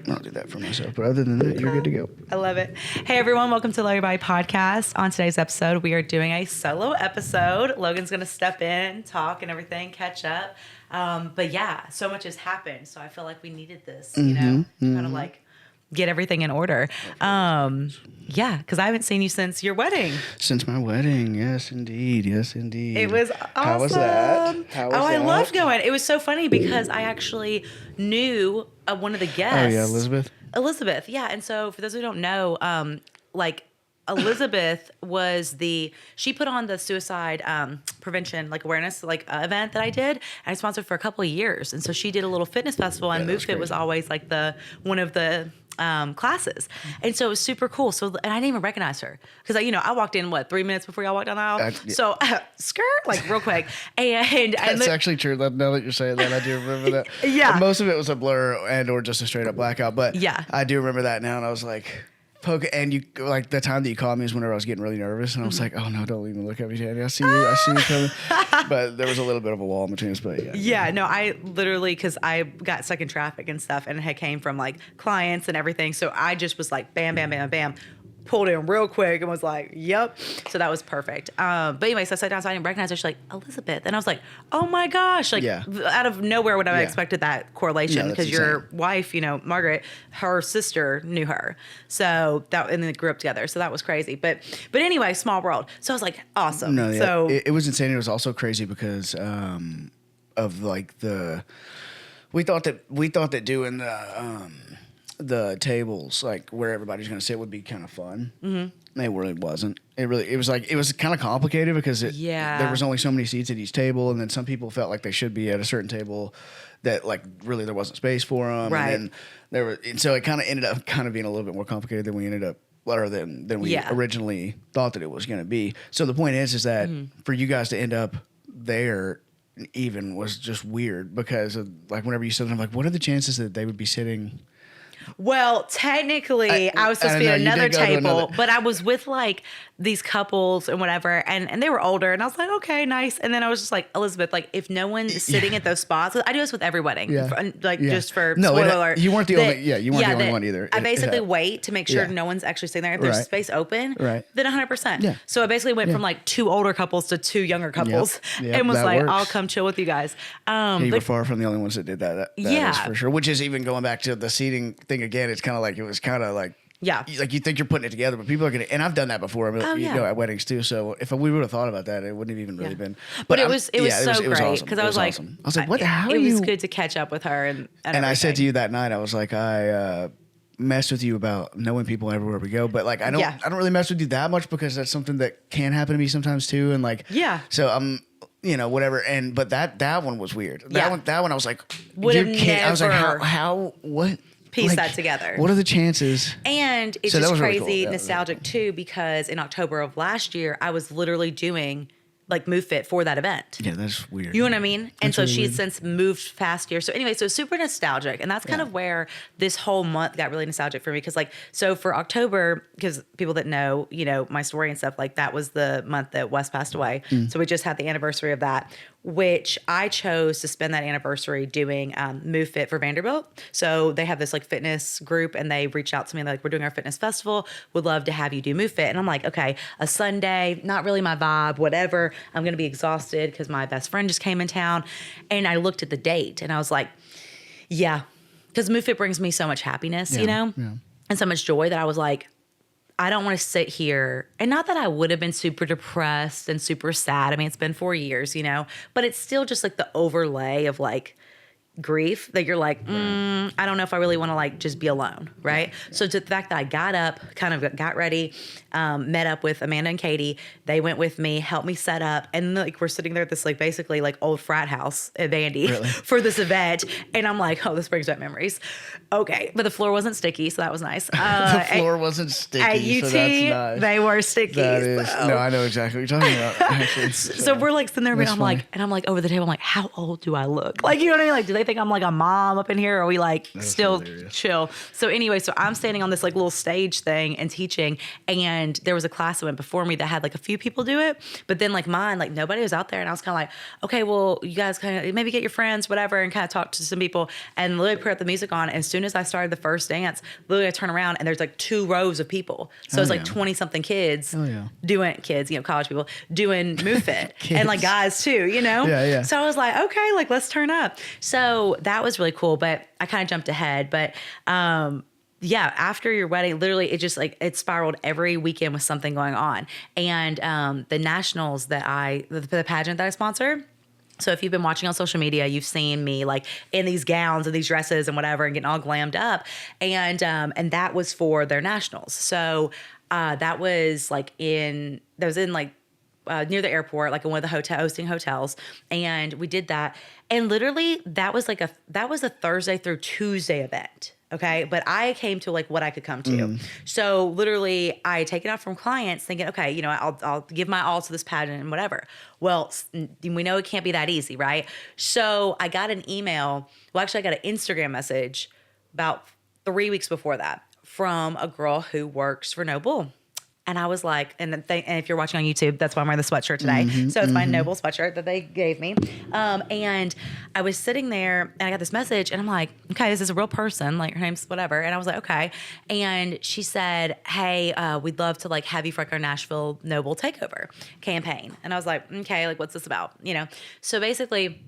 I'll do that for myself. But other than that, you're good to go. I love it. Hey, everyone. Welcome to Love Your Body Podcast. On today's episode, we are doing a solo episode. Logan's going to step in, talk and everything, catch up. But yeah, so much has happened. So I feel like we needed this, kind of like get everything in order. Yeah, because I haven't seen you since your wedding. Since my wedding, yes, indeed. Yes, indeed. It was awesome. How was that? I loved going. It was so funny because I actually knew one of the guests. Oh, yeah, Elizabeth? Elizabeth, yeah. And so for those who don't know, Elizabeth she put on the suicide prevention awareness event that I did, and I sponsored for a couple of years. And so she did a little fitness festival, and MoveFit was always like one of the classes. And so it was super cool. So, and I didn't even recognize her because I walked in 3 minutes before y'all walked down the aisle. So skirt, real quick. And that's actually true. Now that you're saying that, I do remember that. Yeah. Most of it was a blur or just a straight up blackout. But yeah, I do remember that now. And I was like, and you the time that you called me is whenever I was getting really nervous, and I was like, "Oh no, don't even look at me, Danny. I see you coming." But there was a little bit of a wall in between us. But yeah, no, I literally because I got stuck in traffic and stuff, and it came from clients and everything, so I just was like, bam, bam, bam, bam. Pulled in real quick and was like, yep. So that was perfect. But anyway, so I sat down, so I didn't recognize her. She's like, Elizabeth. And I was like, oh my gosh. Out of nowhere would I have expected that correlation because your wife, Margaret, her sister knew her. So and they grew up together. So that was crazy. But anyway, small world. So I was like, awesome. No, yeah. So it was insane. It was also crazy because of we thought that doing the tables where everybody's going to sit would be kind of fun. Mm-hmm. It really wasn't. It was kind of complicated because there was only so many seats at each table, and then some people felt like they should be at a certain table that really there wasn't space for them. Right. And so it kind of ended up being a little bit more complicated than we ended up than we originally thought that it was going to be. So the point is that for you guys to end up there even was just weird because of, whenever you said, I'm like, what are the chances that they would be sitting? Well, technically, I was supposed to be at another table, but I was with these couples and whatever, and they were older, and I was like, okay, nice. And then I was just like, Elizabeth, if no one is sitting at those spots, I do this with every wedding, just for spoiler alert. You weren't the only one either. I basically wait to make sure no one's actually sitting there. If there's space open, then 100%. Yeah. So I basically went from 2 older couples to 2 younger couples, and was like, works. I'll come chill with you guys. You were far from the only ones that did that. That is for sure. Which is even going back to the seating thing again. It's kind of it was kind of you think you're putting it together, but people are gonna. And I've done that before. At weddings too. So if we would have thought about that, it wouldn't have even really been. But it was so great because I was like, awesome. I was like, what? How are you? It was good to catch up with her and I said to you that night, I was like, I messed with you about knowing people everywhere we go, but I don't really mess with you that much because that's something that can happen to me sometimes too, and so I'm. Whatever. But that one was weird. That one I was like, I was like, how, what? Piece that together. What are the chances? And it's just crazy, really cool. Nostalgic too, because in October of last year, I was literally doing MoveFit for that event. Yeah, that's weird. You know what I mean? And so she had since moved past here. So anyway, so super nostalgic. And that's kind of where this whole month got really nostalgic for me. Because so for October, because people that know, my story and stuff, that was the month that Wes passed away. So we just had the anniversary of that, which I chose to spend that anniversary doing MoveFit for Vanderbilt. So they have this fitness group, and they reached out to me we're doing our fitness festival. Would love to have you do MoveFit. And I'm like, okay, a Sunday, not really my vibe, whatever. I'm going to be exhausted because my best friend just came in town. And I looked at the date and I was like, yeah, because MoveFit brings me so much happiness, and so much joy that I was like, I don't want to sit here. And not that I would have been super depressed and super sad. I mean, it's been 4 years, but it's still just the overlay of grief that you're like, I don't know if I really want to just be alone, right? So to the fact that I got up, kind of got ready, met up with Amanda and Katie. They went with me, helped me set up, and we're sitting there at this basically old frat house at Vandy for this event, and I'm like, oh, this brings back memories. Okay, but the floor wasn't sticky, so that was nice. The floor wasn't sticky, at UT, so that's nice. They were sticky. That is no, I know exactly what you're talking about. Actually, so we're sitting there, and I'm like over the table, I'm like, how old do I look? You know what I mean? Do they think I'm like a mom up in here? Or are we like still hilarious. chill? So anyway, so I'm standing on this like little stage thing and teaching, and there was a class that went before me that had like a few people do it, but then like mine, like nobody was out there, and I was kind of like, okay, well, you guys kind of maybe get your friends, whatever, and kind of talk to some people, and literally put the music on. And as soon as I started the first dance, literally I turn around and there's like 2 rows of people. So it's like 20 something kids doing college people doing Move Fit and like guys too, you know? Yeah. So I was like, okay, like let's turn up. So that was really cool, but I kind of jumped ahead. But yeah, after your wedding, literally it just like it spiraled every weekend with something going on. And the nationals that the pageant that I sponsor. So if you've been watching on social media, you've seen me like in these gowns and these dresses and whatever and getting all glammed up. And that was for their nationals. So that was in like near the airport, like in one of the hosting hotels. And we did that. And literally that was a Thursday through Tuesday event. Okay. But I came to like what I could come to. So literally I had taken off from clients thinking, okay, you know, I'll give my all to this pageant and whatever. Well, we know it can't be that easy, right? So I got an email. Well, actually I got an Instagram message about 3 weeks before that from a girl who works for No Bull. And I was like, and if you're watching on YouTube, that's why I'm wearing the sweatshirt today. So it's my Noble sweatshirt that they gave me. And I was sitting there and I got this message and I'm like, okay, this is a real person. Like her name's whatever. And I was like, okay. And she said, hey, we'd love to like have you for like our Nashville Noble takeover campaign. And I was like, okay, like what's this about? You know? So basically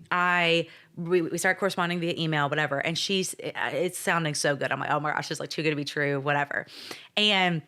we started corresponding via email, whatever. And it's sounding so good. I'm like, oh my gosh, it's like too good to be true, whatever. And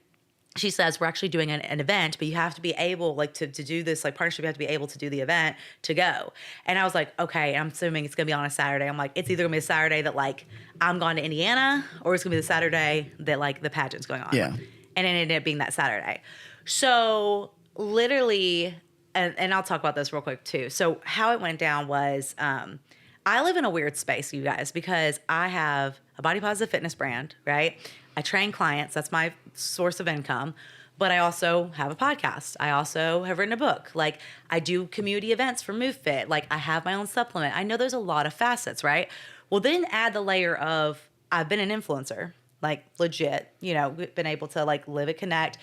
she says, we're actually doing an event, but you have to be able like to do this like partnership. You have to be able to do the event to go. And I was like, okay, I'm assuming it's going to be on a Saturday. I'm like, it's either going to be a Saturday that like I'm going to Indiana or it's going to be the Saturday that like the pageant's going on. Yeah. And it ended up being that Saturday. So literally, and I'll talk about this real quick too. So how it went down was, I live in a weird space, you guys, because I have a body positive fitness brand, right? I train clients. That's my source of income. But I also have a podcast. I also have written a book. Like I do community events for Move Fit. Like I have my own supplement. I know there's a lot of facets, right? Well, then add the layer of I've been an influencer, like legit, you know, been able to like live it, connect.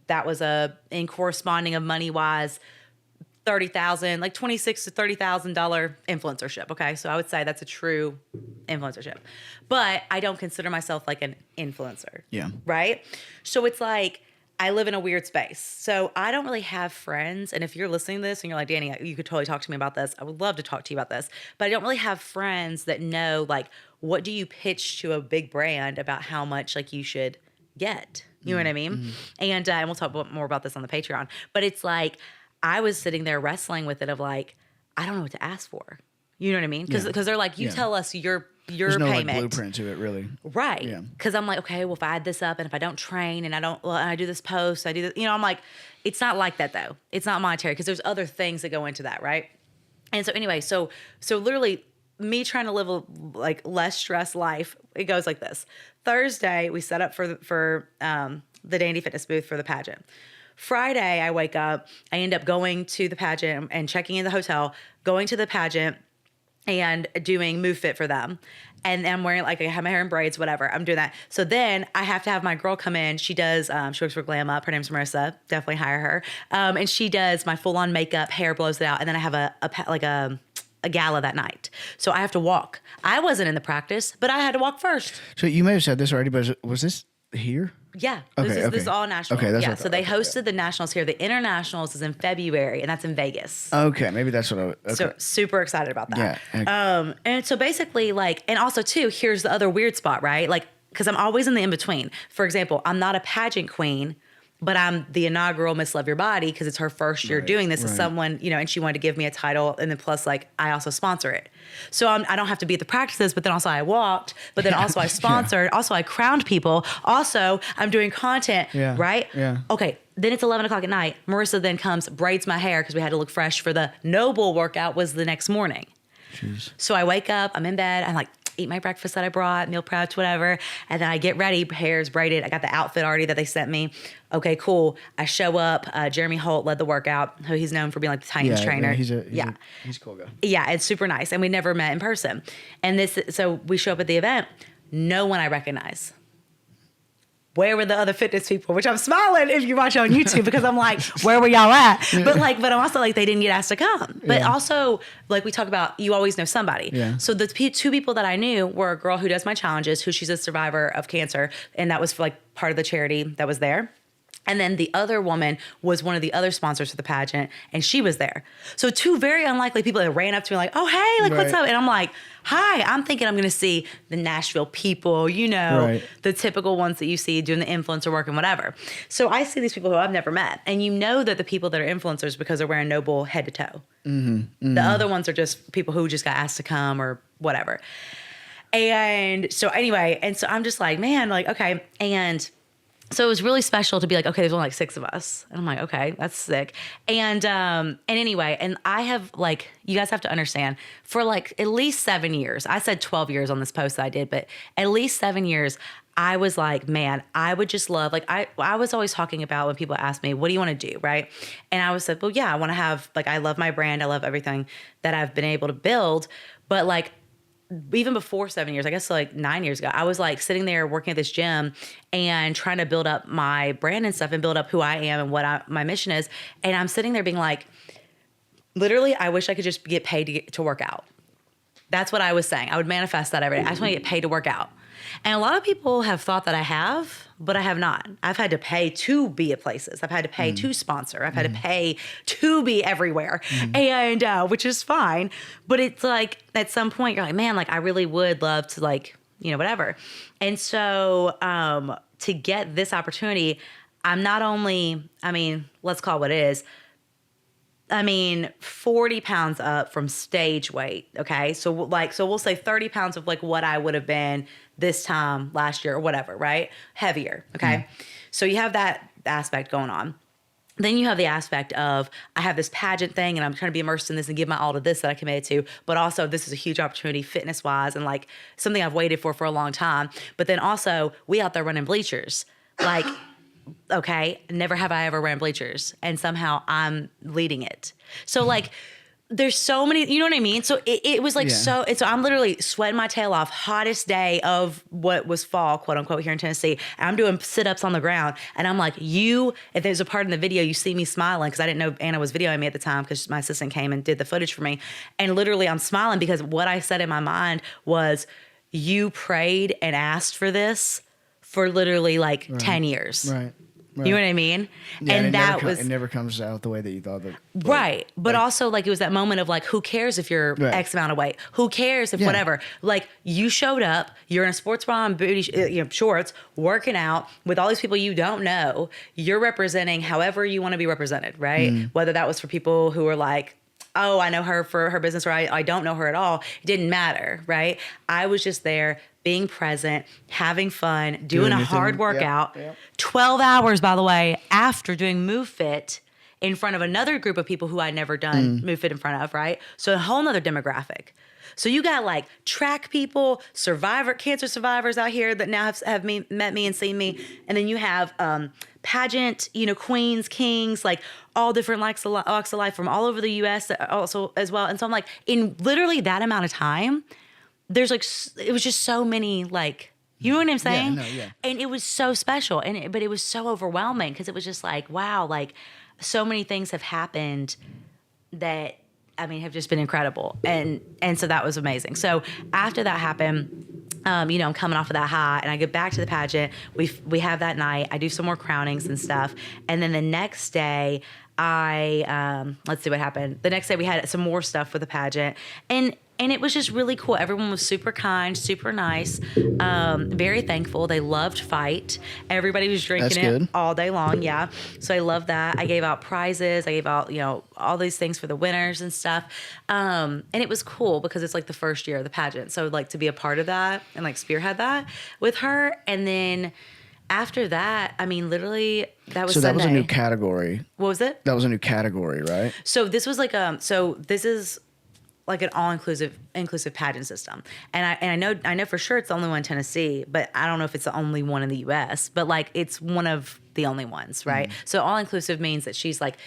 That was in corresponding of money wise, $30,000, like $26,000 to $30,000 influencership. Okay. So I would say that's a true influencership, but I don't consider myself like an influencer. Yeah. Right. So it's like, I live in a weird space. So I don't really have friends. And if you're listening to this and you're like, Dani, you could totally talk to me about this. I would love to talk to you about this, but I don't really have friends that know, like, what do you pitch to a big brand about how much like you should get? You know what I mean? And we'll talk more about this on the Patreon, but it's like, I was sitting there wrestling with it of like, I don't know what to ask for. You know what I mean? Because they're like, you tell us your There's no payment. like blueprint to it, really. Right. Yeah. Because I'm like, okay, well, if I add this up and if I don't train and I do this post, I do this, you know, I'm like, it's not like that though. It's not monetary because there's other things that go into that, right? And so anyway, so literally me trying to live a like less stress life, it goes like this. Thursday, we set up for the Dani D Fitness booth for the pageant. Friday, I wake up, I end up going to the pageant and checking in the hotel, going to the pageant and doing Move Fit for them. And I'm wearing, like, I have my hair in braids, whatever. I'm doing that. So then I have to have my girl come in. She does, she works for Glam Up. Her name's Marissa. Definitely hire her. And she does my full on makeup, hair blows it out. And then I have a gala that night. So I have to walk. I wasn't in the practice, but I had to walk first. So you may have said this already, but was this here? Yeah, Okay, this is all national. Okay, that's yeah. what I So they thought. hosted the nationals here. The internationals is in February, and that's in Vegas. Okay, maybe that's what I. Okay. So super excited about that. Yeah. And so basically, like, and also too, here's the other weird spot, right? Like, because I'm always in the in between. For example, I'm not a pageant queen, but I'm the inaugural Miss Love Your Body because it's her first year doing this as someone, you know, and she wanted to give me a title, and then plus, like, I also sponsor it. So I don't have to be at the practices, but then also I walked, but then also I sponsored, also I crowned people, also I'm doing content, right? Yeah. Okay, then it's 11 o'clock at night. Marissa then comes, braids my hair because we had to look fresh for the Noble workout was the next morning. Jeez. So I wake up, I'm in bed, I'm like eat my breakfast that I brought, meal prepped, whatever. And then I get ready, hair's braided. I got the outfit already that they sent me. Okay, cool. I show up. Jeremy Holt led the workout. Who he's known for being like the Titans trainer. He's a cool guy. Yeah, it's super nice. And we never met in person. And so we show up at the event. No one I recognize. Where were the other fitness people? Which I'm smiling if you watch on YouTube because I'm like, where were y'all at? But I'm also like, they didn't get asked to come. But also, like we talk about, you always know somebody. Yeah. So the two people that I knew were a girl who does my challenges, who she's a survivor of cancer. And that was for like part of the charity that was there. And then the other woman was one of the other sponsors for the pageant, and she was there. So two very unlikely people that ran up to me like, oh, hey, like, what's up? And I'm like, hi, I'm thinking I'm going to see the Nashville people, the typical ones that you see doing the influencer work and whatever. So I see these people who I've never met. And you know that the people that are influencers because they're wearing Noble head to toe. Mm-hmm, mm-hmm. The other ones are just people who just got asked to come or whatever. And so anyway, and so I'm just like, man, like, okay. And so it was really special to be like, okay, there's only like 6 of us. And I'm like, okay, that's sick. And anyway, and I have like, you guys have to understand, for like at least 7 years, I said 12 years on this post that I did, but at least 7 years, I was like, man, I would just love, like, I was always talking about when people ask me, what do you want to do, right? And I was like, well, yeah, I want to have, like, I love my brand. I love everything that I've been able to build. But like, even before 7 years, I guess like 9 years ago, I was like sitting there working at this gym and trying to build up my brand and stuff and build up who I am and what my mission is. And I'm sitting there being like, literally, I wish I could just get paid to work out. That's what I was saying. I would manifest that every day. I just want to get paid to work out. And a lot of people have thought that I have, but I have not. I've had to pay to be at places. I've had to pay to sponsor. I've had to pay to be everywhere, and which is fine. But it's like at some point you're like, man, like I really would love to, like, whatever. And so to get this opportunity, I'm not only, let's call it what it is. 40 pounds up from stage weight. Okay. So we'll say 30 pounds of like what I would have been this time last year or whatever, right? Heavier. Okay. So you have that aspect going on. Then you have the aspect of, I have this pageant thing and I'm trying to be immersed in this and give my all to this that I committed to. But also this is a huge opportunity fitness wise and like something I've waited for a long time. But then also we out there running bleachers. Like, okay, never have I ever ran bleachers, and somehow I'm leading it. So like, there's so many, you know what I mean? So it was like, so I'm literally sweating my tail off, hottest day of what was fall, quote unquote, here in Tennessee. And I'm doing sit-ups on the ground. And I'm like, if there's a part in the video, you see me smiling, because I didn't know Anna was videoing me at the time because my assistant came and did the footage for me. And literally I'm smiling because what I said in my mind was, you prayed and asked for this for literally like 10 years. Right. You know what I mean? Yeah, and that it never comes out the way that you thought. Right. But also like it was that moment of like, who cares if you're X amount of weight? Who cares if whatever? Like you showed up, you're in a sports bra and booty, shorts, working out with all these people you don't know. You're representing however you want to be represented, right? Whether that was for people who are like, oh, I know her for her business, or I don't know her at all. It didn't matter, right? I was just there being present, having fun, doing a hard workout. Yep. 12 hours, by the way, after doing Move Fit in front of another group of people who I'd never done Move Fit in front of, right? So a whole nother demographic. So you got like track people, cancer survivors out here that now have met me and seen me. And then you have pageant, queens, kings, like all different walks of life from all over the U.S. also as well. And so I'm like, in literally that amount of time, there's like, it was just so many, like, you know what I'm saying? Yeah. And it was so special. But it was so overwhelming because it was just like, wow, like so many things have happened that, have just been incredible. And so that was amazing. So after that happened, I'm coming off of that high and I get back to the pageant. We have that night. I do some more crownings and stuff. And then the next day let's see what happened. The next day we had some more stuff for the pageant and it was just really cool. Everyone was super kind, super nice, very thankful. They loved Fight. Everybody was drinking it all day long. Yeah. So I love that. I gave out prizes. I gave out, all these things for the winners and stuff. And it was cool because it's like the first year of the pageant. So like to be a part of that and like spearhead that with her. And then after that, literally that was Sunday. That was a new category. What was it? That was a new category, right? So this was like, this is like an inclusive pageant system. And I know for sure it's the only one in Tennessee, but I don't know if it's the only one in the US, but like it's one of the only ones, right? So all inclusive means that she's like,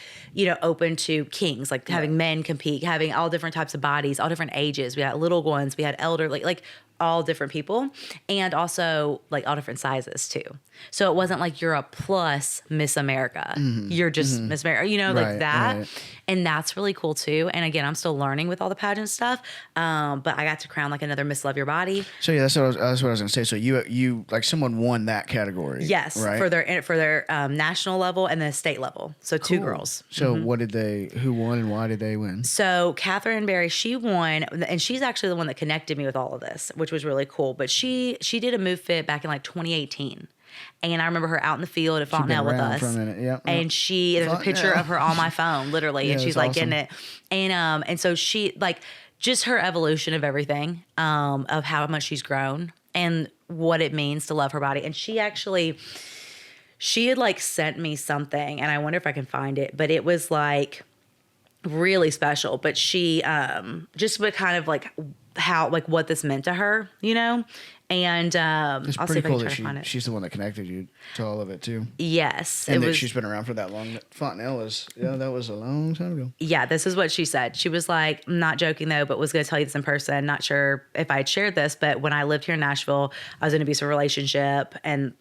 open to kings, like having men compete, having all different types of bodies, all different ages. We had little ones, we had elderly, like all different people, and also like all different sizes too. So it wasn't like you're a plus Miss America. You're just Miss America, like that. Right. And that's really cool too. And again, I'm still learning with all the pageant stuff. But I got to crown like another Miss Love Your Body. So yeah, that's what I was going to say. So you like someone won that category. Yes. Right? For their national level and the state level. So two girls. So who won and why did they win? So Catherine Berry, she won, and she's actually the one that connected me with all of this, which was really cool. But she did a Move Fit back in like 2018. And I remember her out in the field at Fontenelle with us. For a minute. Yep. And there's a picture of her on my phone, literally. And she's like awesome. getting it. And so she, like, just her evolution of everything, of how much she's grown and what it means to love her body. And she had like sent me something, and I wonder if I can find it, but it was like really special. But she just would kind of like how, like what this meant to her, And it's I'll pretty see if I cool can that try to find it. she's the one that connected you to all of it too. Yes. And that she's been around for that long. Fontenelle that was a long time ago. Yeah, this is what she said. She was like, I'm not joking though, but was going to tell you this in person. Not sure if I had shared this, but when I lived here in Nashville, I was in an abusive relationship and,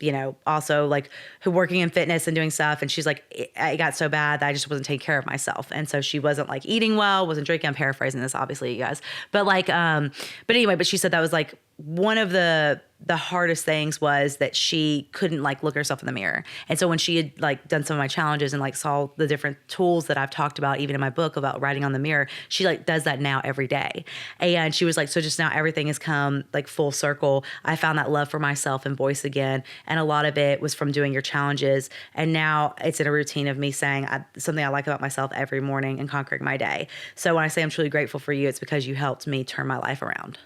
also like working in fitness and doing stuff. And she's like, it got so bad that I just wasn't taking care of myself. And so she wasn't like eating well, wasn't drinking. I'm paraphrasing this, obviously, you guys. But like, but anyway, but she said that was like, one of the hardest things was that she couldn't like look herself in the mirror. And so when she had like done some of my challenges and like saw the different tools that I've talked about, even in my book about writing on the mirror, she like does that now every day. And she was like, so just now everything has come like full circle. I found that love for myself and voice again. And a lot of it was from doing your challenges. And now it's in a routine of me saying something I like about myself every morning and conquering my day. So when I say I'm truly grateful for you, it's because you helped me turn my life around.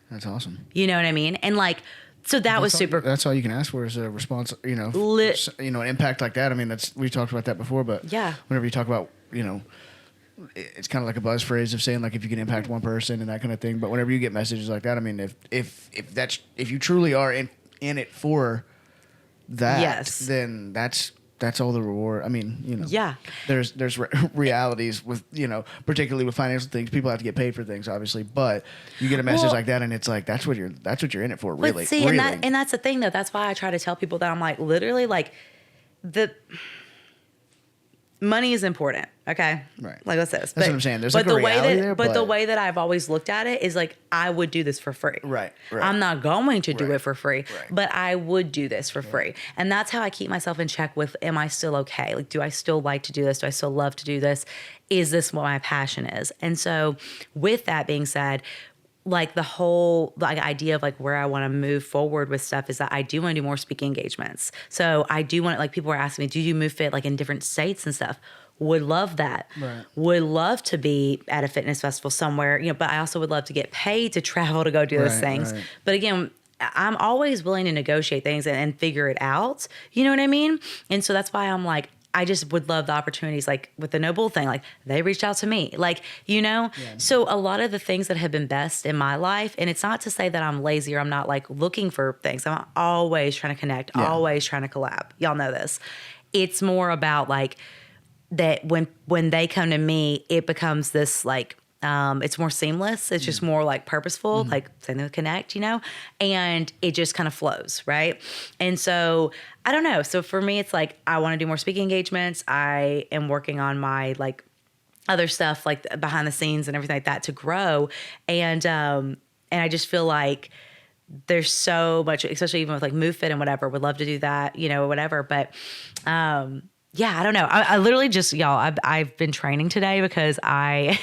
That's awesome. You know what I mean? And like, so that was super. That's all you can ask for is a response, an impact like that. I mean, we talked about that before, but yeah, whenever you talk about, it's kind of like a buzz phrase of saying like if you can impact one person and that kind of thing. But whenever you get messages like that, I mean, if you truly are in it for that, yes, then that's all the reward. I mean, yeah. There's realities with, particularly with financial things. People have to get paid for things, obviously. But you get a message like that, and it's like that's what you're in it for, really. But see, really. and that's the thing, though. That's why I try to tell people that I'm like, literally, like the money is important. Okay, right. Like let's say this. That's what I'm saying. There's like a reality there, but the way that I've always looked at it is like I would do this for free. Right. I'm not going to do it for free, right. but I would do this for free, and that's how I keep myself in check with: am I still okay? Like, do I still like to do this? Do I still love to do this? Is this what my passion is? And so, with that being said, like the whole like idea of like where I want to move forward with stuff is that I do want to do more speaking engagements. So I do want, like, people are asking me, do you move fit like in different states and stuff? Would love that. Right. Would love to be at a fitness festival somewhere, but I also would love to get paid to travel to go do those things. Right. But again, I'm always willing to negotiate things and figure it out. You know what I mean? And so that's why I'm like, I just would love the opportunities, like with the No Bull thing, like they reached out to me, like, Yeah. So a lot of the things that have been best in my life, and it's not to say that I'm lazy or I'm not like looking for things. I'm always trying to connect, always trying to collab. Y'all know this. It's more about like that when they come to me, it becomes this like, it's more seamless. It's just more like purposeful, like saying they connect, and it just kind of flows. Right. And so I don't know. So for me, it's like, I want to do more speaking engagements. I am working on my like other stuff, like behind the scenes and everything like that to grow. And I just feel like there's so much, especially even with like Move Fit and whatever, would love to do that, whatever. But, yeah, I don't know. I literally just, y'all, I've been training today because I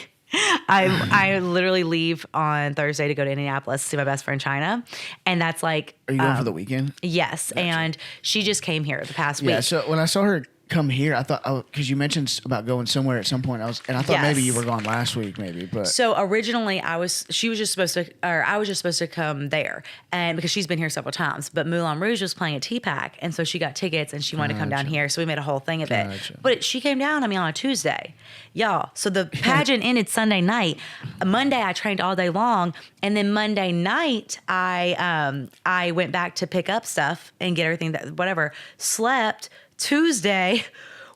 literally leave on Thursday to go to Indianapolis to see my best friend China. And that's like... Are you going for the weekend? Yes. Gotcha. And she just came here the past week. Yeah, so when I saw her come here. I thought, because you mentioned about going somewhere at some point. I thought maybe you were gone last week, maybe. But so originally I was just supposed to come there, and because she's been here several times. But Moulin Rouge was playing at TPAC, and so she got tickets and she wanted to come down here. So we made a whole thing of it. But she came down on a Tuesday, y'all. So the pageant ended Sunday night. Monday I trained all day long, and then Monday night I went back to pick up stuff and get everything slept. Tuesday,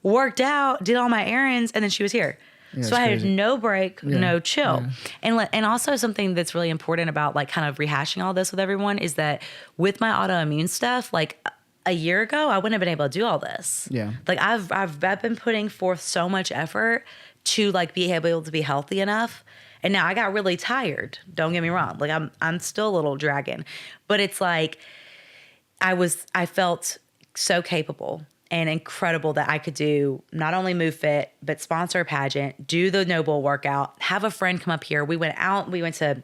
worked out, did all my errands, and then she was here. Yeah, so I had no break, no chill. Yeah. And also something that's really important about like kind of rehashing all this with everyone is that with my autoimmune stuff, like a year ago, I wouldn't have been able to do all this. Yeah. Like I've been putting forth so much effort to like be able to be healthy enough. And now I got really tired. Don't get me wrong. Like I'm still a little dragging, but it's like I felt so capable and incredible that I could do not only Move Fit, but sponsor a pageant, do the Noble workout, have a friend come up here. We went to,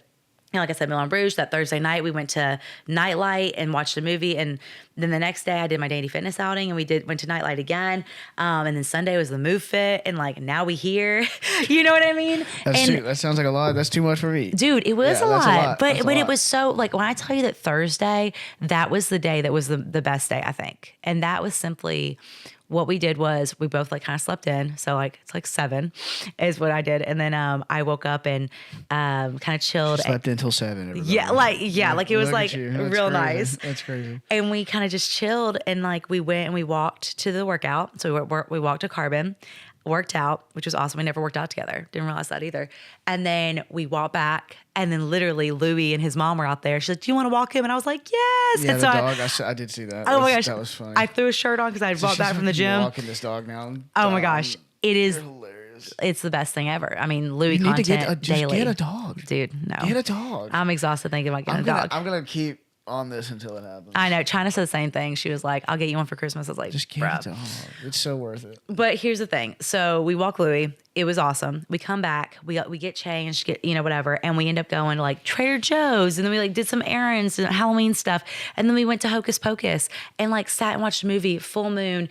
like I said, Moulin Rouge. That Thursday night, we went to Nightlight and watched a movie. And then the next day I did my Dani Fitness outing and went to Nightlight again. And then Sunday was the Move Fit. And like, now we here, you know what I mean? That sounds like a lot. That's too much for me. Dude, it was a lot. But it was so like, when I tell you that Thursday, that was the day that was the best day, I think. And that was simply what we did was we both like kind of slept in. So like, it's like 7 is what I did. And then I woke up and kind of chilled. She slept until 7. Everybody. Yeah. Like it was like real nice. That's crazy. And we kind of just chilled and like we went and we walked to the workout. So we walked to Carbon, worked out, which was awesome. We never worked out together. Didn't realize that either. And then we walked back and then literally Louie and his mom were out there. She's like, do you want to walk him? And I was like, yes. Yeah, and the dog. I did see that. Oh my gosh. That was funny. I threw a shirt on because I brought back from the gym. Walking this dog now. Oh my gosh. It is hilarious. It's the best thing ever. I mean, Louie content daily. Get a dog. Dude, no. Get a dog. I'm exhausted thinking about getting a dog. I'm going to keep on this until it happens. I know. China said the same thing. She was like, I'll get you one for Christmas. I was like, just get a dog. It's so worth it. But here's the thing. So we walk Louie. It was awesome. We come back. We get changed, whatever. And we end up going to like Trader Joe's. And then we like did some errands and Halloween stuff. And then we went to Hocus Pocus and like sat and watched a movie, Full Moon.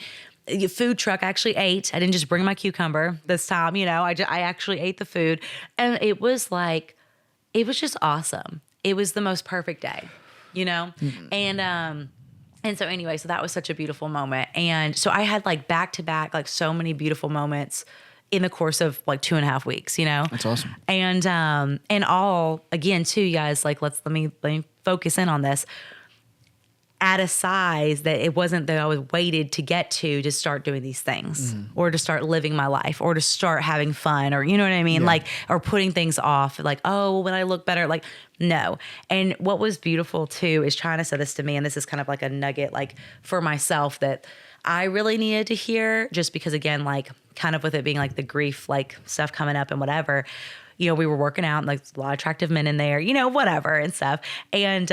Food truck. I actually ate. I didn't just bring my cucumber this time. I actually ate the food. And it was just awesome. It was the most perfect day. Mm-hmm. And so anyway, so that was such a beautiful moment. And so I had like back to back, like so many beautiful moments in the course of like 2.5 weeks, That's awesome. And all again too, you guys, like, let me focus in on this at a size that it wasn't that I was waited to get to start doing these things or to start living my life or to start having fun or, you know what I mean? Yeah. Like, or putting things off like, oh, when I look better, like, no. And what was beautiful too is China said this to me, and this is kind of like a nugget, like for myself that I really needed to hear just because again, like kind of with it being like the grief, like stuff coming up and whatever, we were working out and like a lot of attractive men in there, whatever and stuff. And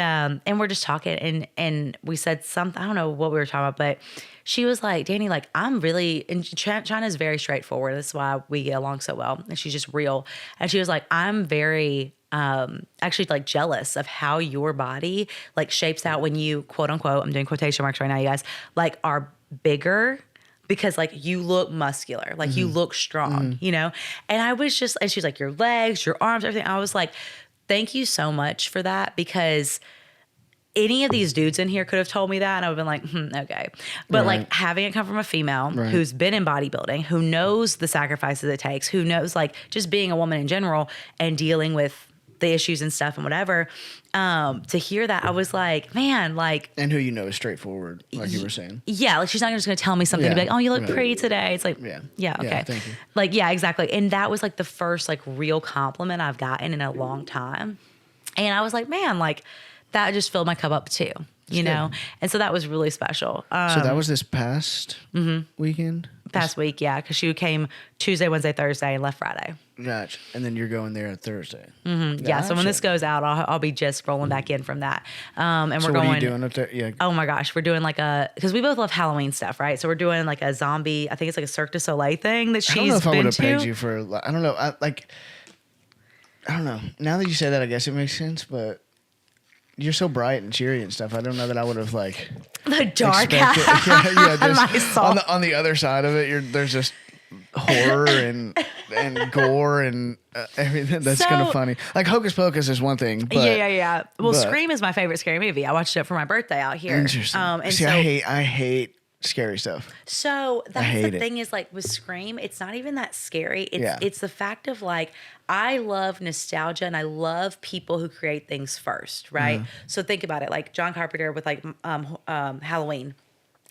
we're just talking and we said something, I don't know what we were talking about, but she was like, Dani, like I'm really, and China's very straightforward. That's why we get along so well. And she's just real. And she was like, I'm very, actually like jealous of how your body like shapes out when you quote unquote, I'm doing quotation marks right now, you guys, like are bigger because like you look muscular, like you look strong, And I was just, and she's like, your legs, your arms, everything. I was like, thank you so much for that because any of these dudes in here could have told me that and I would have been like, okay. But like having it come from a female who's been in bodybuilding, who knows the sacrifices it takes, who knows like just being a woman in general and dealing with the issues and stuff and whatever, to hear that, I was like, man, like. And who is straightforward, like you were saying. Yeah, like she's not just going to tell me something to be like, oh, you look pretty today. It's like, yeah, okay. Yeah, thank you. Like, yeah, exactly. And that was like the first like real compliment I've gotten in a long time. And I was like, man, like that just filled my cup up too, you know? And so that was really special. So that was this past weekend? Past week, yeah, because she came Tuesday, Wednesday, Thursday, and left Friday. Gotcha. And then you're going there on Thursday. Mm-hmm. Yeah. So when this goes out, I'll be just rolling back in from that. And we're going. What are you doing up there? Yeah. Oh my gosh, we're doing like because we both love Halloween stuff, right? So we're doing like a zombie. I think it's like a Cirque du Soleil thing that she's been to. I don't know if I would have pegged you for. I don't know. I don't know. Now that you say that, I guess it makes sense. But you're so bright and cheery and stuff. I don't know that I would have like the dark my soul. on the other side of it, there's just horror and gore and everything. That's kind of funny. Like Hocus Pocus is one thing. But, yeah. Well, Scream is my favorite scary movie. I watched it for my birthday out here. Interesting. And See, I hate scary stuff. So that's the thing is like with Scream, it's not even that scary. It's the fact of like, I love nostalgia and I love people who create things first, right? So think about it, like John Carpenter with like Halloween.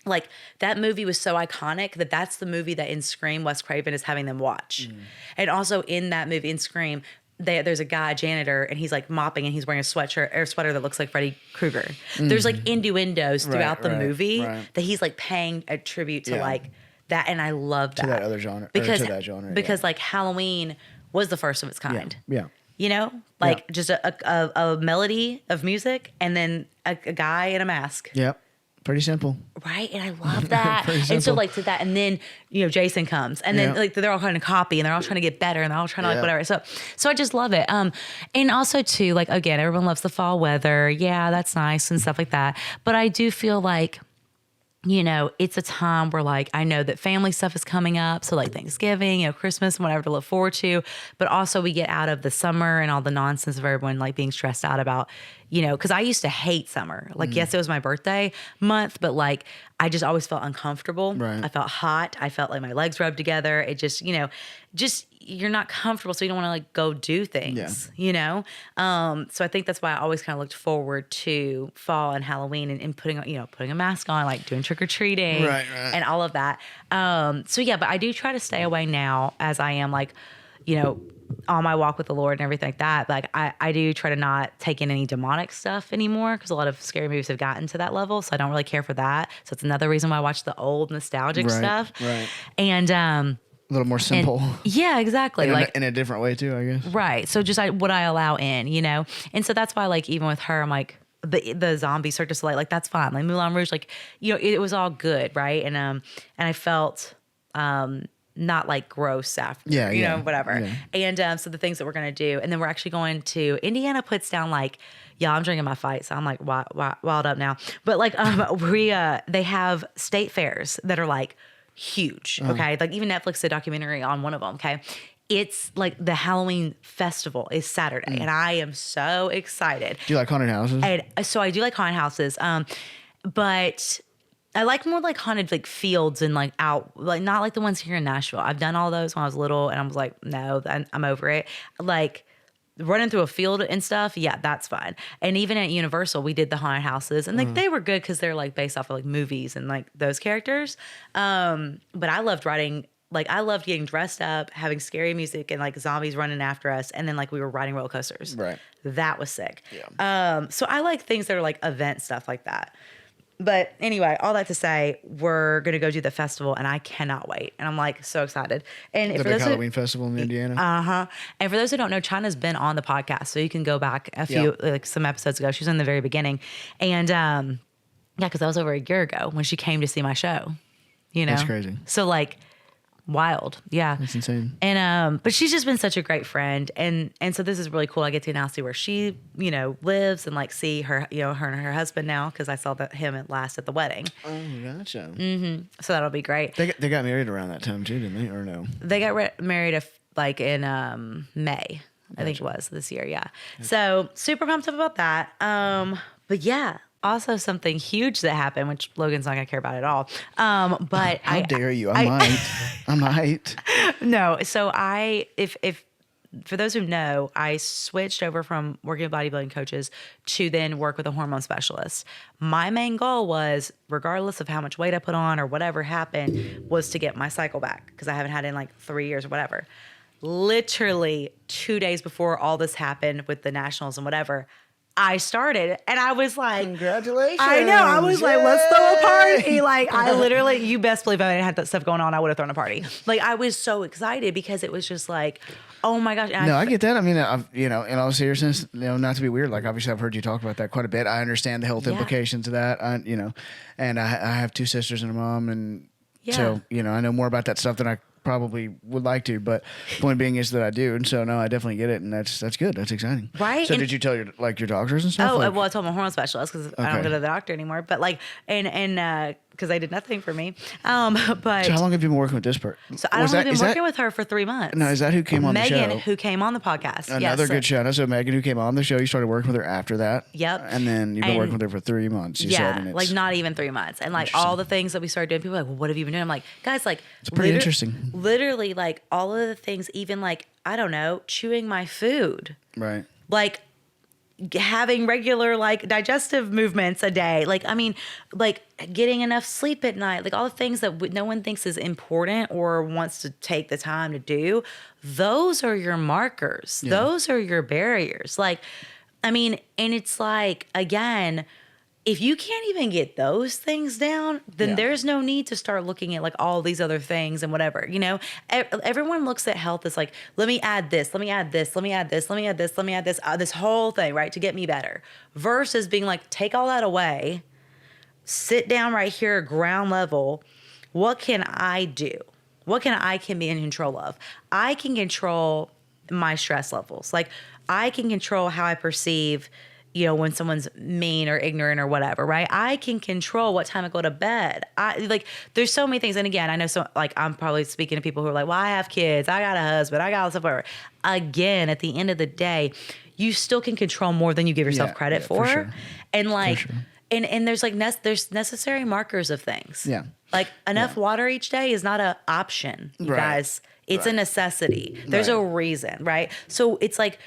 Like that movie was so iconic that's the movie that in Scream, Wes Craven is having them watch. And also in that movie, in Scream, there's a guy, janitor, and he's like mopping and he's wearing a sweater that looks like Freddy Krueger. There's like innuendos throughout the movie that he's like paying a tribute to like that. And I love that. To that other genre. Because, to that genre. Because like Halloween was the first of its kind. Yeah. You know, like just a melody of music and then a guy in a mask. Yep. Pretty simple. Right. And I love that. And so like to that, and then, you know, Jason comes and then like they're all trying to copy and they're all trying to get better and they're all trying to like whatever. So I just love it. And also too, like, again, everyone loves the fall weather. Yeah, that's nice and stuff like that. But I do feel like, you know, it's a time where like, I know that family stuff is coming up. So like Thanksgiving, you know, Christmas, whatever to look forward to. But also we get out of the summer and all the nonsense of everyone like being stressed out about, you know, because I used to hate summer. Like, yes, it was my birthday month, but like, I just always felt uncomfortable. Right. I felt hot. I felt like my legs rubbed together. It just, you know, you're not comfortable. So you don't want to like go do things, you know? So I think that's why I always kind of looked forward to fall and Halloween and putting a mask on, like doing trick or treating and all of that. So yeah, but I do try to stay away now as I am like, you know, on my walk with the Lord and everything like that. Like I do try to not take in any demonic stuff anymore because a lot of scary movies have gotten to that level. So I don't really care for that. So it's another reason why I watch the old nostalgic stuff. Right. And, a little more simple. Yeah, exactly. In a different way too, I guess. Right. So just what I allow in, you know? And so that's why like even with her, I'm like, the zombie Cirque du Soleil, like that's fine. Like Moulin Rouge, like, you know, it was all good, right? And I felt not like gross after, you know, whatever. Yeah. And so the things that we're gonna do, and then we're actually going to Indiana puts down like, yeah, I'm drinking my fight, so I'm like wild up now. But like they have state fairs that are like huge. Okay, like even Netflix did a documentary on one of them. Okay. It's like the Halloween festival is Saturday, and I am so excited. Do you like haunted houses? And so I do like haunted houses, but I like more like haunted like fields and like out, like not like the ones here in Nashville. I've done all those when I was little, and I was like, no, I'm over it. Like running through a field and stuff, yeah, that's fine. And even at Universal, we did the haunted houses, and like they were good because they're like based off of like movies and like those characters. But I loved riding. Like I loved getting dressed up, having scary music and like zombies running after us. And then like we were riding roller coasters. Right. That was sick. Yeah. So I like things that are like event stuff like that. But anyway, all that to say, we're going to go do the festival and I cannot wait. And I'm like so excited. And the big Halloween festival in Indiana. And for those who don't know, China's been on the podcast. So you can go back a few, like some episodes ago. She was in the very beginning. And yeah, because that was over a year ago when she came to see my show. You know? That's crazy. So like, wild. Yeah. That's insane. And but she's just been such a great friend. And so this is really cool. I get to now see where she, you know, lives and like see her, you know, her and her husband now because I saw him at last at the wedding. Oh, gotcha. Mm-hmm. So that'll be great. They got married around that time too, didn't they? Or no? They got married like in May, I think it was this year. Yeah. So super pumped up about that. But yeah. Also something huge that happened, which Logan's not gonna care about at all. But how dare you? I might. No. So if for those who know, I switched over from working with bodybuilding coaches to then work with a hormone specialist. My main goal was, regardless of how much weight I put on or whatever happened, was to get my cycle back because I haven't had it in like 3 years or whatever. Literally 2 days before all this happened with the nationals and whatever, I started and I was like, congratulations. I know. I was like, let's throw a party. Like I literally, you best believe if I didn't have that stuff going on, I would have thrown a party. Like I was so excited because it was just like, oh my gosh. And I get that. I mean, you know, in all seriousness, you know, not to be weird, like obviously I've heard you talk about that quite a bit. I understand the health implications of that. You know, and I have two sisters and a mom, and so, you know, I know more about that stuff than I probably would like to, but point being is that I do, and so no, I definitely get it, and that's good. That's exciting, right? So and, did you tell your doctors and stuff? Oh, like, well, I told my hormone specialist because I don't Okay. go to the doctor anymore. But like, and because they did nothing for me. But so how long have you been working with this person? so I've only been working with her for 3 months. No, is that who came on the show? Megan, who came on the podcast. Another good shout out. So Megan, who came on the show, you started working with her after that. Yep. And then you've been working with her for 3 months. You said, and it's like not even 3 months. And like all the things that we started doing, people are like, well, what have you been doing? I'm like, guys, like it's pretty interesting. Literally, like all of the things, even like, I don't know, chewing my food. Right. Like having regular like digestive movements a day, like I mean, like getting enough sleep at night, like all the things that no one thinks is important or wants to take the time to do. Those are your markers. Yeah. Those are your barriers. Like, I mean, and it's like, again, if you can't even get those things down, then there's no need to start looking at like all these other things and whatever, you know. Everyone looks at health as like, let me add this, let me add this, let me add this, let me add this, let me add this, this whole thing, right, to get me better. Versus being like, take all that away, sit down right here, ground level. What can I do? What can I be in control of? I can control my stress levels. Like I can control how I perceive, you know, when someone's mean or ignorant or whatever, right? I can control what time I go to bed. There's so many things. And again, I know like I'm probably speaking to people who are like, well, I have kids, I got a husband, I got all this stuff, whatever. Again, at the end of the day, you still can control more than you give yourself credit for. Sure. And like, For sure. and there's like, there's necessary markers of things. Yeah. Like enough water each day is not an option, you guys. It's a necessity. There's a reason, right? So it's like,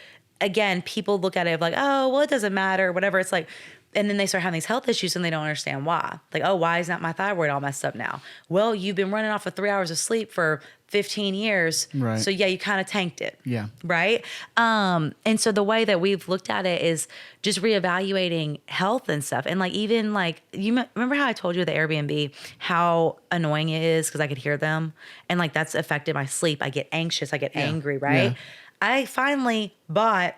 again, people look at it like, oh, well, it doesn't matter, whatever. It's like, and then they start having these health issues and they don't understand why. Like, oh, why is not my thyroid all messed up now? Well, you've been running off of 3 hours of sleep for 15 years. Right. So yeah, you kind of tanked it. Yeah. Right. And so the way that we've looked at it is just reevaluating health and stuff. And like, even like, remember how I told you at the Airbnb, how annoying it is because I could hear them and like, that's affected my sleep. I get anxious. I get angry. Right. Yeah. I finally bought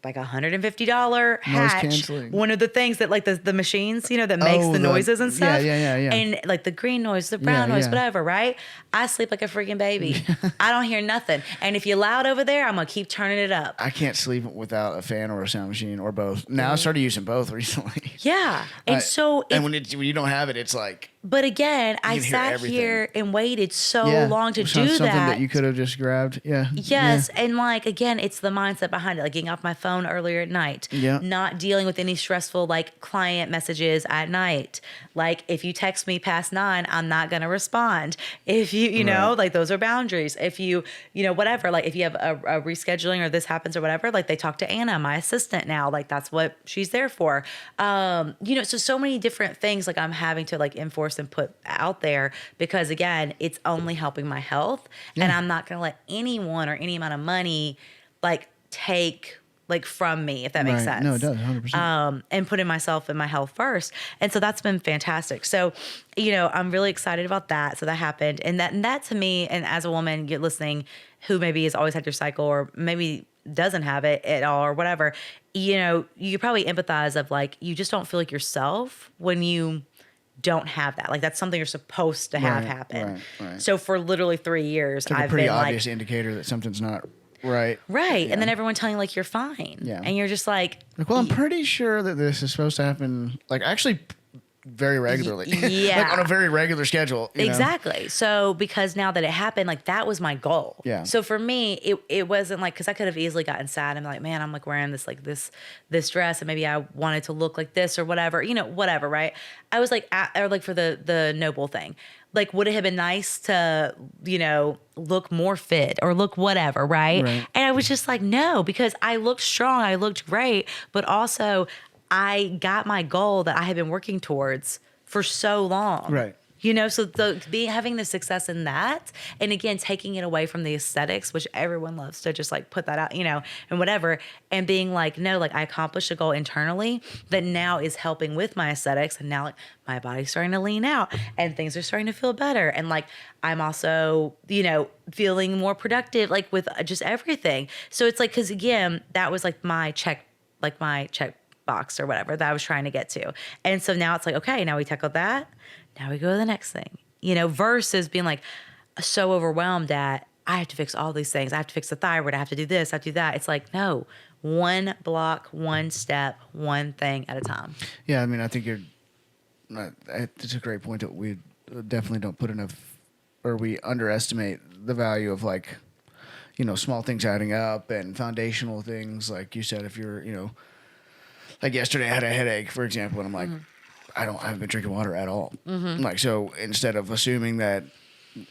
like $150 hatch. Canceling. One of the things that like the machines, you know, that makes the noises and stuff. Yeah. And like the green noise, the brown noise, whatever, right? I sleep like a freaking baby. I don't hear nothing. And if you're loud over there, I'm going to keep turning it up. I can't sleep without a fan or a sound machine or both. Now I started using both recently. Yeah. And when you don't have it, it's like. But again, I sat here and waited so long to do something that. that you could have just grabbed. Yeah. Yes. Yeah. And like, again, it's the mindset behind it. Like getting off my phone earlier at night. Yeah. Not dealing with any stressful like client messages at night. Like if you text me past 9, I'm not going to respond. If you know, like those are boundaries. If you know, whatever, like if you have a rescheduling or this happens or whatever, like they talk to Anna, my assistant now, like that's what she's there for. You know, so many different things like I'm having to like enforce and put out there because again, it's only helping my health and I'm not going to let anyone or any amount of money like take like from me, if that makes sense. No, it does, 100%. And putting myself and my health first. And so that's been fantastic. So, you know, I'm really excited about that. So that happened. And that to me, and as a woman you're listening who maybe has always had your cycle or maybe doesn't have it at all or whatever, you know, you probably empathize of like, you just don't feel like yourself when you don't have that. Like that's something you're supposed to have happen. Right. So for literally 3 years, it's like I've a pretty been obvious indicator that something's not right. Right. Yeah. And then everyone telling you like you're fine. Yeah. And you're just like, well, I'm pretty sure that this is supposed to happen like actually very regularly. Yeah. Like on a very regular schedule. Exactly. So because now that it happened, like that was my goal. Yeah. So for me, it wasn't like, cause I could have easily gotten sad and like, man, I'm like wearing this, like this dress and maybe I wanted to look like this or whatever, you know, whatever. Right. I was like, or like for the noble thing, like, would it have been nice to, you know, look more fit or look whatever. Right. And I was just like, no, because I looked strong. I looked great, but also I got my goal that I had been working towards for so long. Right. You know, so having the success in that, and again, taking it away from the aesthetics, which everyone loves to just like put that out, you know, and whatever, and being like, no, like I accomplished a goal internally that now is helping with my aesthetics. And now like my body's starting to lean out and things are starting to feel better. And like, I'm also, you know, feeling more productive, like with just everything. So it's like, cause again, that was like my check box or whatever that I was trying to get to. And so now it's like, okay, now we tackled that. Now we go to the next thing, you know, versus being like, so overwhelmed that I have to fix all these things. I have to fix the thyroid. I have to do this. I have to do that. It's like, no, one block, one step, one thing at a time. Yeah, I mean, I think it's a great point that we definitely don't put enough, or we underestimate the value of like, small things adding up and foundational things. Like you said, if you're, like yesterday I had a headache, for example, and I'm like, I haven't been drinking water at all. Like, so instead of assuming that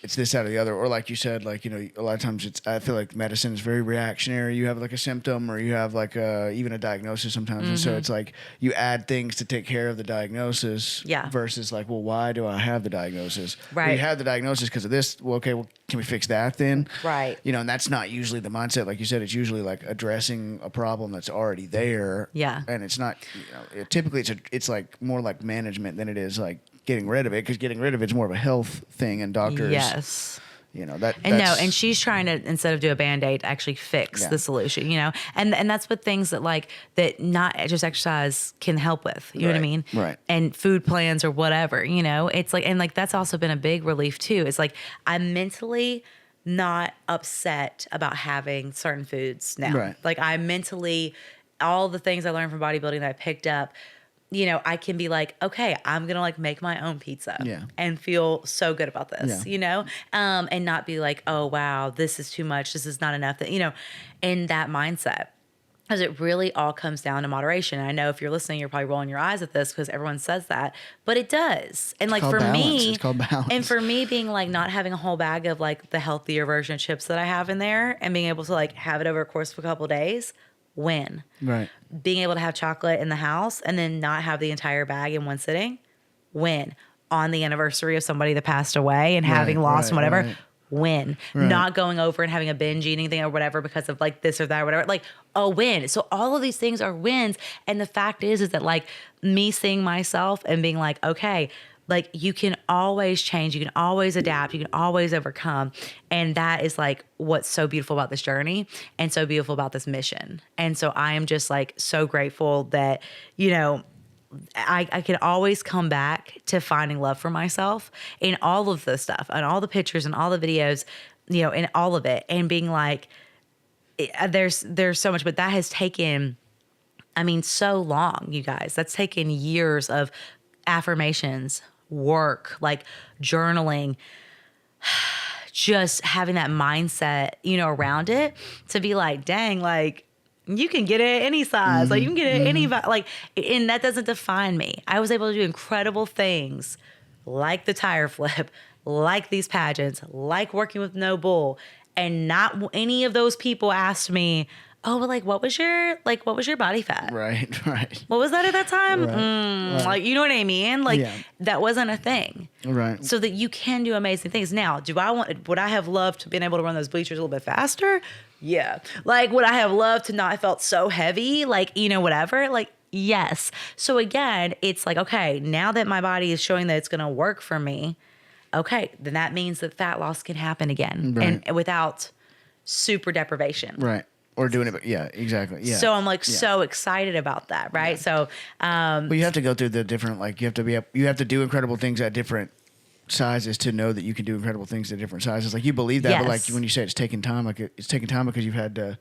it's this, that, or the other, or like you said, like, a lot of times I feel like medicine is very reactionary. You have like a symptom, or you have like even a diagnosis sometimes. And so it's like you add things to take care of the diagnosis versus like, well, why do I have the diagnosis? Right. Well, you have the diagnosis because of this. Well, okay, well, can we fix that then? Right. And that's not usually the mindset. Like you said, it's usually like addressing a problem that's already there. Yeah. And it's not, typically it's like more like management than it is like getting rid of it, because getting rid of it's more of a health thing, and doctors, yes, and she's trying to, instead of do a Band-Aid, actually fix the solution, and that's what things that not just exercise can help with, you know what I mean? Right. And food plans or whatever, it's like, and like, that's also been a big relief too. It's like, I'm mentally not upset about having certain foods now. Right. Like, I'm mentally, all the things I learned from bodybuilding that I picked up, I can be like, okay, I'm going to like make my own pizza and feel so good about this, and not be like, oh, wow, this is too much. This is not enough, in that mindset. Because it really all comes down to moderation. And I know if you're listening, you're probably rolling your eyes at this because everyone says that, but it does. And like, for me, it's called balance. And for me, being like not having a whole bag of like the healthier version of chips that I have in there and being able to like have it over a course of a couple of days, win. Right. Being able to have chocolate in the house and then not have the entire bag in one sitting, win. On the anniversary of somebody that passed away and having lost and whatever, win. Right. Not going over and having a binge eating thing or whatever because of like this or that or whatever, like a win. So all of these things are wins. And the fact is that like me seeing myself and being like, okay, like you can always change, you can always adapt, you can always overcome. And that is like what's so beautiful about this journey and so beautiful about this mission. And so I am just like so grateful that, I can always come back to finding love for myself in all of the stuff and all the pictures and all the videos, and all of it, and being like, there's so much, but that has taken, so long, you guys. That's taken years of affirmations, work, like journaling, just having that mindset, around it to be like, dang, like you can get it any size, like you can get it any, like, and that doesn't define me. I was able to do incredible things like the tire flip, like these pageants, like working with No Bull, and not any of those people asked me, oh, but like, what was your body fat? Right. What was that at that time? Right. Like, you know what I mean? Like, that wasn't a thing. Right. So that you can do amazing things. Now, would I have loved to been able to run those bleachers a little bit faster? Yeah. Like, would I have loved to not have felt so heavy? Like, whatever? Like, yes. So again, it's like, okay, now that my body is showing that it's going to work for me, okay, then that means that fat loss can happen again. Right. And without super deprivation. Right. Or doing it, but yeah, exactly. Yeah. So I'm like so excited about that, right? Yeah. So, but you have to go through the different, like you have to do incredible things at different sizes to know that you can do incredible things at different sizes. Like you believe that, but like when you say it's taking time, like it's taking time because you've had to,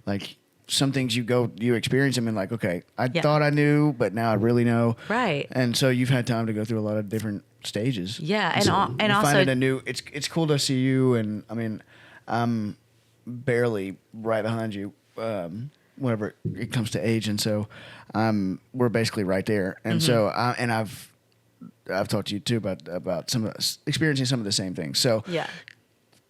like some things you experience them and like, okay, I thought I knew, but now I really know. Right. And so you've had time to go through a lot of different stages. Yeah, and so and also finding a new. It's cool to see you, and I mean, I'm barely right behind you whenever it comes to age, and so we're basically right there, and so I've talked to you too about experiencing some of the same things, so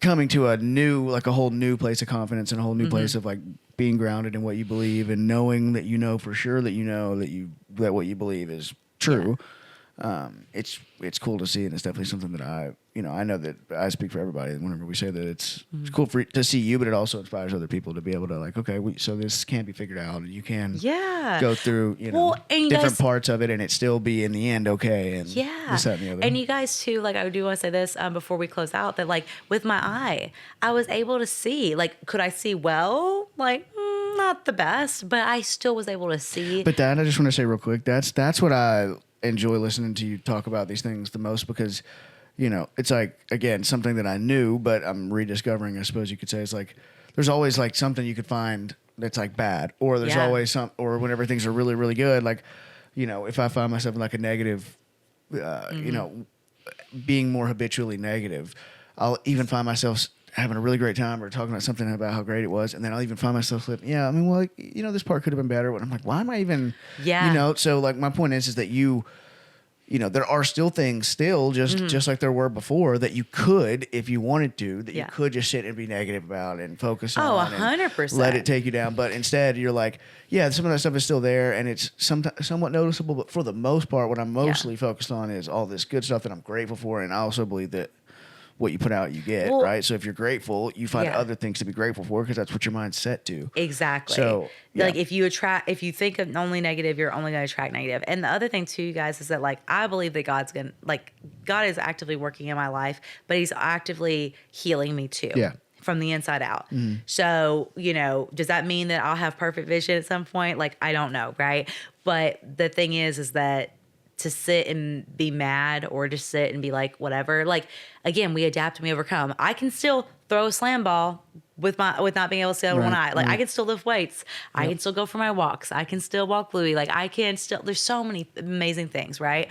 coming to a whole new place of confidence and a whole new place of like being grounded in what you believe and knowing that for sure that what you believe is true. It's cool to see, and it's definitely something that I know that I speak for everybody whenever we say that it's cool to see you, but it also inspires other people to be able to like, okay, so this can be figured out, and you can go through different parts of it, and it still be in the end okay, and this, that, and the other. And you guys too, like I do want to say this before we close out, that like with my eye, I was able to see, like, could I see well? Like, not the best, but I still was able to see. But I just want to say real quick, that's what I enjoy listening to you talk about these things the most, because you know, it's like, again, something that I knew, but I'm rediscovering, I suppose you could say. It's like, there's always like something you could find that's like bad, or there's always or whenever things are really, really good, like, you know, if I find myself in like a negative, you know, being more habitually negative, I'll even find myself having a really great time or talking about something about how great it was. And then I'll even find myself slipping, I mean, well, like, you know, this part could have been better. And I'm like, why am I even, you know? So like my point is that you know, there are still things just like there were before that you could, if you wanted to, that you could just sit and be negative about and focus on 100%. let it take you down. But instead you're like, yeah, some of that stuff is still there and it's somewhat noticeable. But for the most part, what I'm mostly focused on is all this good stuff that I'm grateful for. And I also believe that what you put out, you get, right? So if you're grateful, you find other things to be grateful for because that's what your mind's set to. Exactly. So like if you think of only negative, you're only going to attract negative. And the other thing too, you guys, is that like I believe that God is actively working in my life, but He's actively healing me too. Yeah. From the inside out. So, you know, does that mean that I'll have perfect vision at some point? Like, I don't know, right? But the thing is that to sit and be mad or just sit and be like, whatever. Like, again, we adapt and we overcome. I can still throw a slam ball with not being able to see out of one eye. Like, I can still lift weights. I can still go for my walks. I can still walk Louie. Like, I can still, there's so many amazing things, right?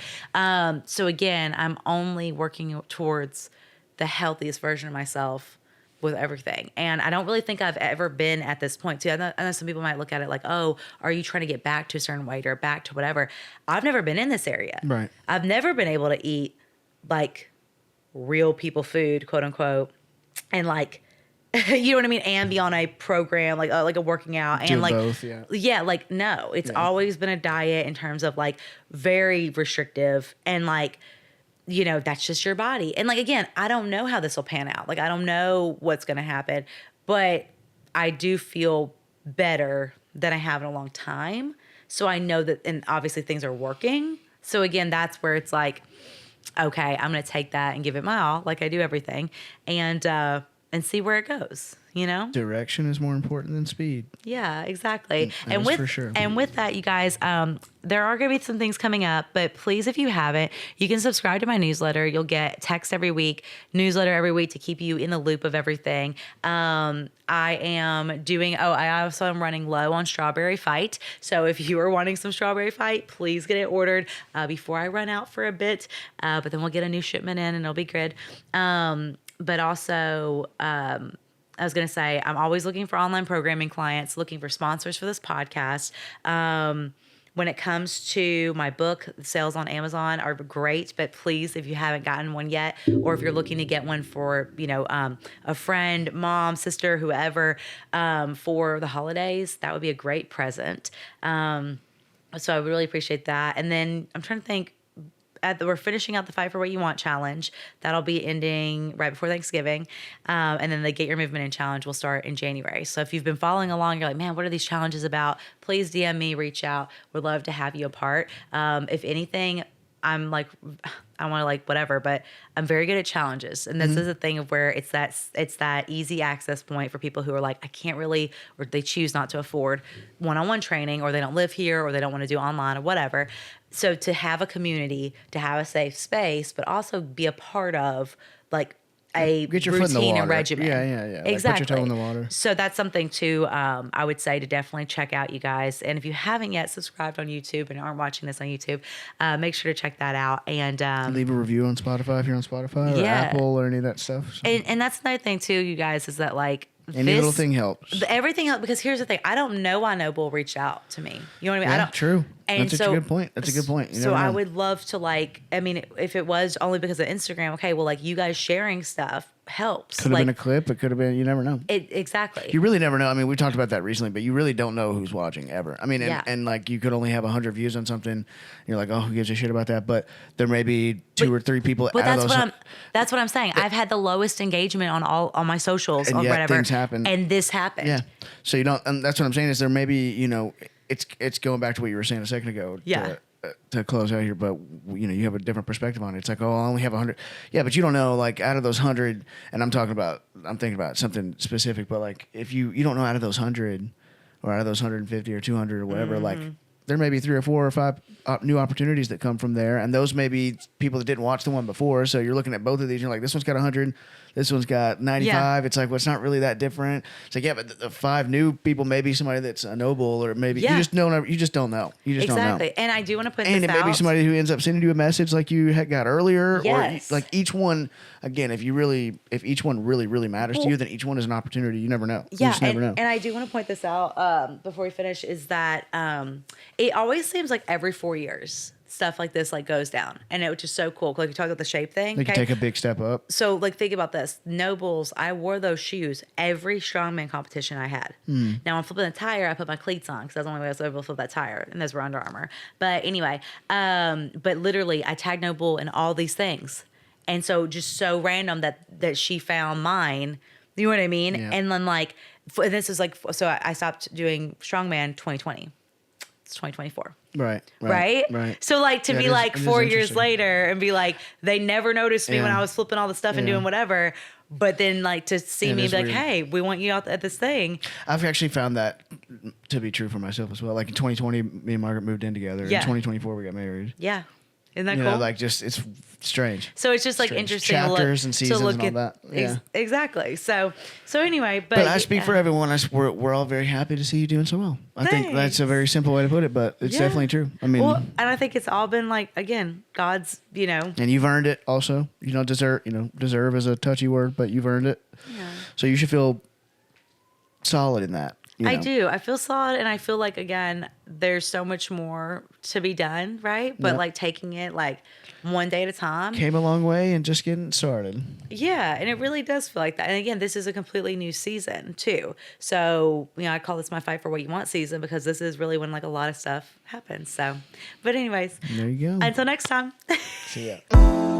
So again, I'm only working towards the healthiest version of myself with everything. And I don't really think I've ever been at this point too. I know some people might look at it like, oh, are you trying to get back to a certain weight or back to whatever? I've never been in this area. Right. I've never been able to eat like real people food, quote unquote. And like, you know what I mean? And be on a program, like a working out and like, both, like, no, it's always been a diet in terms of like very restrictive and like, you know, that's just your body. And like, again, I don't know how this will pan out. Like, I don't know what's going to happen, but I do feel better than I have in a long time. So I know that, and obviously things are working. So again, that's where it's like, okay, I'm going to take that and give it my all, like I do everything, and see where it goes. You know, direction is more important than speed. Yeah, exactly. And with for sure. And with that, you guys, there are going to be some things coming up, but please, if you haven't, you can subscribe to my newsletter. You'll get text every week, newsletter every week to keep you in the loop of everything. I also am running low on Strawberry Fight. So if you are wanting some Strawberry Fight, please get it ordered before I run out for a bit. But then we'll get a new shipment in and it'll be good. But also, I was going to say, I'm always looking for online programming clients, looking for sponsors for this podcast. When it comes to my book, sales on Amazon are great, but please, if you haven't gotten one yet, or if you're looking to get one for, you know, a friend, mom, sister, whoever, for the holidays, that would be a great present. So I would really appreciate that. And then I'm trying to think, we're finishing out the Fight for What You Want challenge. That'll be ending right before Thanksgiving. And then the Get Your Movement In challenge will start in January. So if you've been following along, you're like, man, what are these challenges about? Please DM me, reach out. Would love to have you a part. If anything, I'm like, I want to like whatever, but I'm very good at challenges. And this is a thing of where it's that easy access point for people who are like, I can't really, or they choose not to afford one-on-one training, or they don't live here, or they don't want to do online or whatever. So to have a community, to have a safe space, but also be a part of like a get your foot in the routine water. and regimen. Yeah. Exactly. Like put your toe in the water. So that's something too, I would say to definitely check out, you guys. And if you haven't yet subscribed on YouTube and aren't watching this on YouTube, make sure to check that out. And leave a review on Spotify if you're on Spotify or Apple or any of that stuff. So. And that's another thing too, you guys, is that like any little thing helps. Everything helps, because here's the thing: I don't know why Noble reached out to me. You know what I mean? Yeah, I don't. True. And that's a good point. That's a good point. So I would love to like. I mean, if it was only because of Instagram, okay. Well, like you guys sharing stuff helps. Could have been a clip. It could have been. You never know. Exactly. You really never know. I mean, we talked about that recently, but you really don't know who's watching ever. I mean, and like you could only have 100 views on something. You're like, oh, who gives a shit about that? But there may be two or three people. But that's what I'm saying. I've had the lowest engagement on my socials or whatever. Things happen. And this happened. Yeah. So you don't. And that's what I'm saying is there may be, you know, it's going back to what you were saying a second ago. Yeah. To close out here, but you know, you have a different perspective on it. It's like, oh, I only have 100. Yeah, but you don't know, like out of those 100, and I'm thinking about something specific, but like if you don't know out of those 100 or out of those 150 or 200 or whatever, like there may be 3 or 4 or 5 new opportunities that come from there, and those may be people that didn't watch the one before. So you're looking at both of these, and you're like, this one's got 100, this one's got 95. Yeah. It's like, well, it's not really that different. It's like, yeah, but the 5 new people may be somebody that's a noble, or maybe Yeah. you just don't know. You just don't know. Exactly. And I do want to put And this it may out. be somebody who ends up sending you a message like you had got earlier, Yes. or like each one. Again, if each one really matters to you, then each one is an opportunity. You never know. You Yeah, just never know. and I do want to point this out before we finish, is that it always seems like every 4 years stuff like this like goes down, and it was just so cool. Like you talk about the shape thing, They can take a big step up. So like think about this, nobles. I wore those shoes every strongman competition I had. Now I'm flipping the tire. I put my cleats on because that's the only way I was able to flip that tire, and those were Under Armour. But anyway, but literally I tagged Noble in all these things, and so just so random that she found mine. You know what I mean? Yeah. And then like this is like, so I stopped doing strongman 2020. It's 2024. Right. So like to be like 4 years later and be like, they never noticed me when I was flipping all the stuff and doing whatever. But then like to see me be like, hey, we want you out at this thing. I've actually found that to be true for myself as well. Like in 2020, me and Margaret moved in together. Yeah. In 2024, we got married. Yeah. Isn't that You cool? know, like just it's strange. So it's just like Strange. interesting Chapters to look, and seasons to look and all at, that. Yeah. Exactly. So anyway, But I speak for everyone. We're all very happy to see you doing so well. I think that's a very simple way to put it, but it's definitely true. I mean, well, and I think it's all been like, again, God's, and you've earned it also. You don't deserve, deserve is a touchy word, but you've earned it. Yeah. So you should feel solid in that. I do. I feel solid, and I feel like, again, there's so much more to be done, right? But like taking it like one day at a time. Came a long way and just getting started. Yeah, and it really does feel like that. And again, this is a completely new season too. So, I call this my fight for what you want season, because this is really when like a lot of stuff happens. So, but anyways, There you go. until next time. See ya.